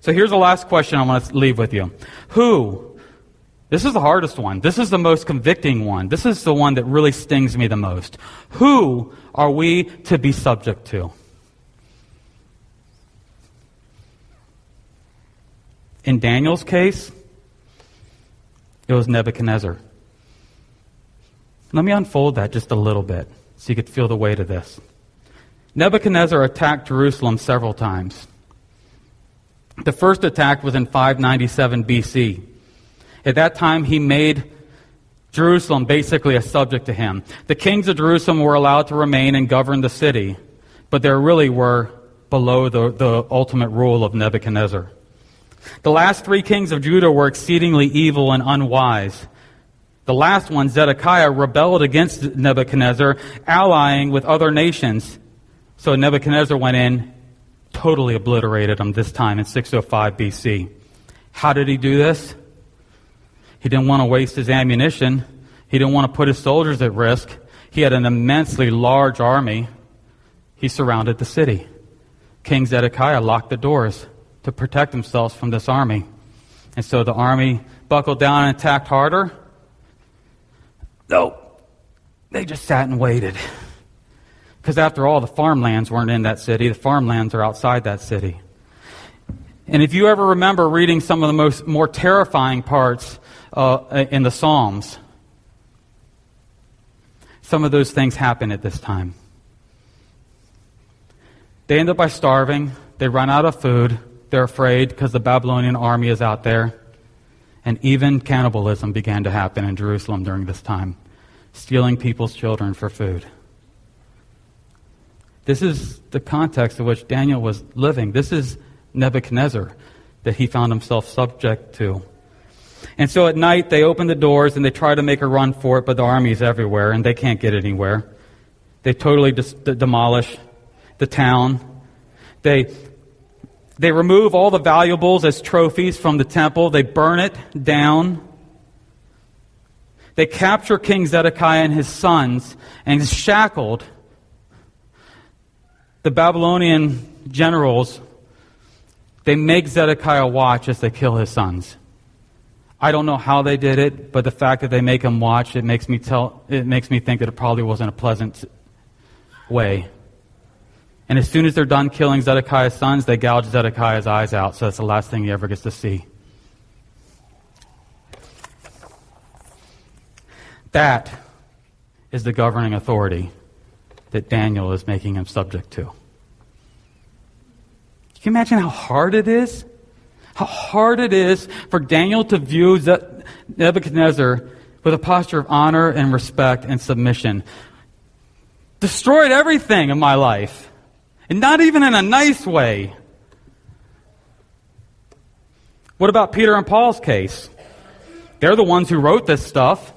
So here's the last question I want to leave with you. Who? This is the hardest one. This is the most convicting one. This is the one that really stings me the most. Who are we to be subject to? In Daniel's case, it was Nebuchadnezzar. Let me unfold that just a little bit so you could feel the weight of this. Nebuchadnezzar attacked Jerusalem several times. The first attack was in 597 BC. At that time, he made Jerusalem basically a subject to him. The kings of Jerusalem were allowed to remain and govern the city, but they really were below the ultimate rule of Nebuchadnezzar. The last three kings of Judah were exceedingly evil and unwise. The last one, Zedekiah, rebelled against Nebuchadnezzar, allying with other nations. So Nebuchadnezzar went in, totally obliterated him this time in 605 BC. How did he do this? He didn't want to waste his ammunition. He didn't want to put his soldiers at risk. He had an immensely large army. He surrounded the city. King Zedekiah locked the doors to protect themselves from this army. And so the army buckled down and attacked harder. Nope. They just sat and waited. Because after all, the farmlands weren't in that city. The farmlands are outside that city. And if you ever remember reading some of the more terrifying parts in the Psalms, some of those things happen at this time. They end up by starving. They run out of food. They're afraid because the Babylonian army is out there. And even cannibalism began to happen in Jerusalem during this time, stealing people's children for food. This is the context in which Daniel was living. This is Nebuchadnezzar that he found himself subject to. And so at night, they open the doors and they try to make a run for it, but the army's everywhere and they can't get anywhere. They totally demolish the town. They remove all the valuables as trophies from the temple. They burn it down. They capture King Zedekiah and his sons, and shackled the Babylonian generals. They make Zedekiah watch as they kill his sons. I don't know how they did it, but the fact that they make him watch, it makes me think that it probably wasn't a pleasant way. And as soon as they're done killing Zedekiah's sons, they gouge Zedekiah's eyes out, so that's the last thing he ever gets to see. That is the governing authority that Daniel is making him subject to. Can you imagine how hard it is? How hard it is for Daniel to view Nebuchadnezzar with a posture of honor and respect and submission. Destroyed everything in my life. And not even in a nice way. What about Peter and Paul's case? They're the ones who wrote this stuff.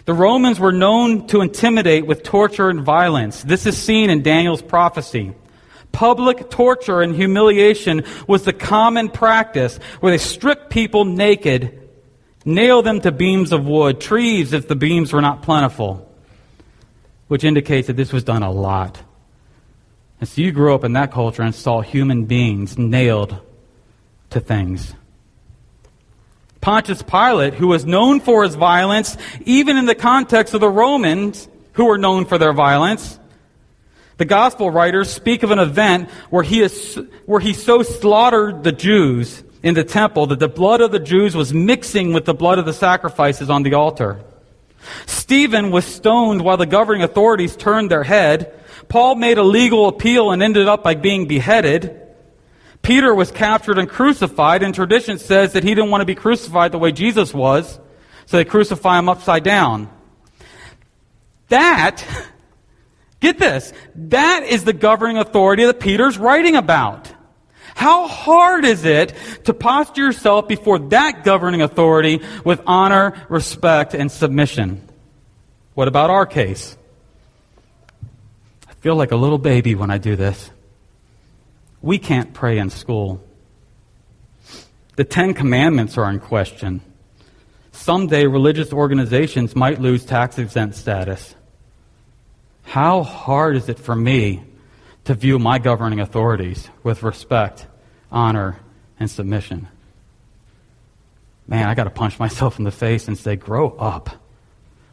The Romans were known to intimidate with torture and violence. This is seen in Daniel's prophecy. Public torture and humiliation was the common practice, where they stripped people naked, nail them to beams of wood, trees if the beams were not plentiful, which indicates that this was done a lot. And so you grew up in that culture and saw human beings nailed to things. Pontius Pilate, who was known for his violence, even in the context of the Romans, who were known for their violence, the gospel writers speak of an event where he so slaughtered the Jews in the temple that the blood of the Jews was mixing with the blood of the sacrifices on the altar. Stephen was stoned while the governing authorities turned their head. Paul made a legal appeal and ended up by being beheaded. Peter was captured and crucified, and tradition says that he didn't want to be crucified the way Jesus was, so they crucify him upside down. Get this, that is the governing authority that Peter's writing about. How hard is it to posture yourself before that governing authority with honor, respect, and submission? What about our case? I feel like a little baby when I do this. We can't pray in school. The 10 Commandments are in question. Someday religious organizations might lose tax-exempt status. How hard is it for me to view my governing authorities with respect, honor, and submission. Man, I got to punch myself in the face and say, grow up.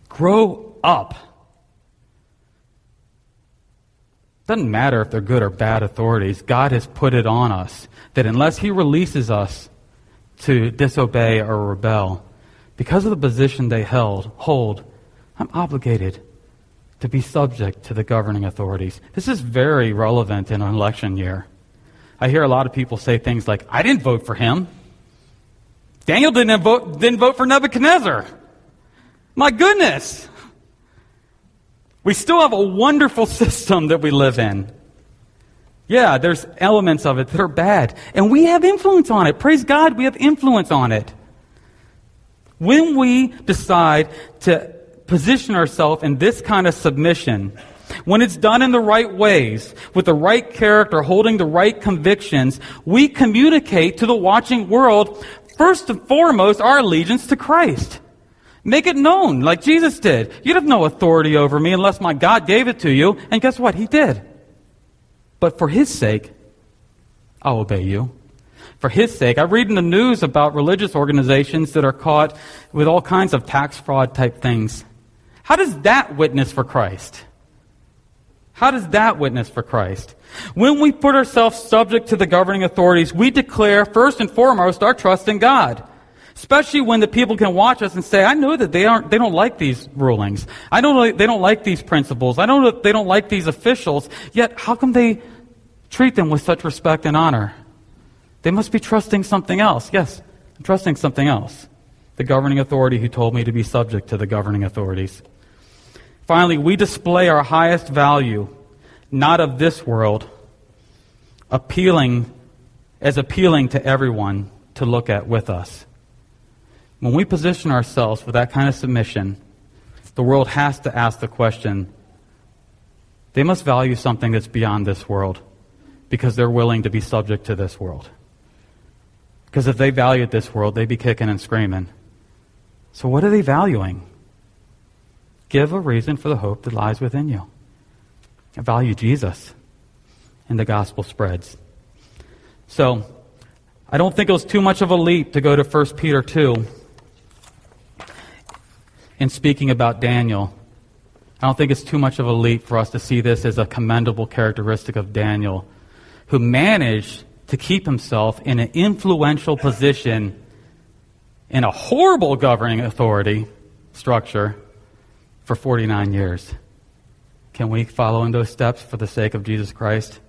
Grow up. Doesn't matter if they're good or bad authorities. God has put it on us that unless He releases us to disobey or rebel, because of the position they hold, I'm obligated to be subject to the governing authorities. This is very relevant in an election year. I hear a lot of people say things like, I didn't vote for him. Daniel didn't vote for Nebuchadnezzar. My goodness. We still have a wonderful system that we live in. Yeah, there's elements of it that are bad. And we have influence on it. Praise God, we have influence on it. When we decide to position ourselves in this kind of submission, when it's done in the right ways, with the right character, holding the right convictions, we communicate to the watching world, first and foremost, our allegiance to Christ. Make it known, like Jesus did. You have no authority over me unless my God gave it to you. And guess what? He did. But for His sake, I'll obey you. For His sake, I read in the news about religious organizations that are caught with all kinds of tax fraud type things. How does that witness for Christ? How does that witness for Christ? When we put ourselves subject to the governing authorities, we declare first and foremost our trust in God. Especially when the people can watch us and say, I know that they don't like these rulings. I know they don't like these principles. I know that they don't like these officials. Yet, how come they treat them with such respect and honor? They must be trusting something else. Yes, I'm trusting something else. The governing authority who told me to be subject to the governing authorities. Finally, we display our highest value, not of this world, appealing to everyone to look at with us. When we position ourselves with that kind of submission, the world has to ask the question, they must value something that's beyond this world because they're willing to be subject to this world. Because if they valued this world, they'd be kicking and screaming. So what are they valuing? Give a reason for the hope that lies within you. I value Jesus, and the gospel spreads. So, I don't think it was too much of a leap to go to 1 Peter 2 in speaking about Daniel. I don't think it's too much of a leap for us to see this as a commendable characteristic of Daniel, who managed to keep himself in an influential position in a horrible governing authority structure for 49 years. Can we follow in those steps for the sake of Jesus Christ?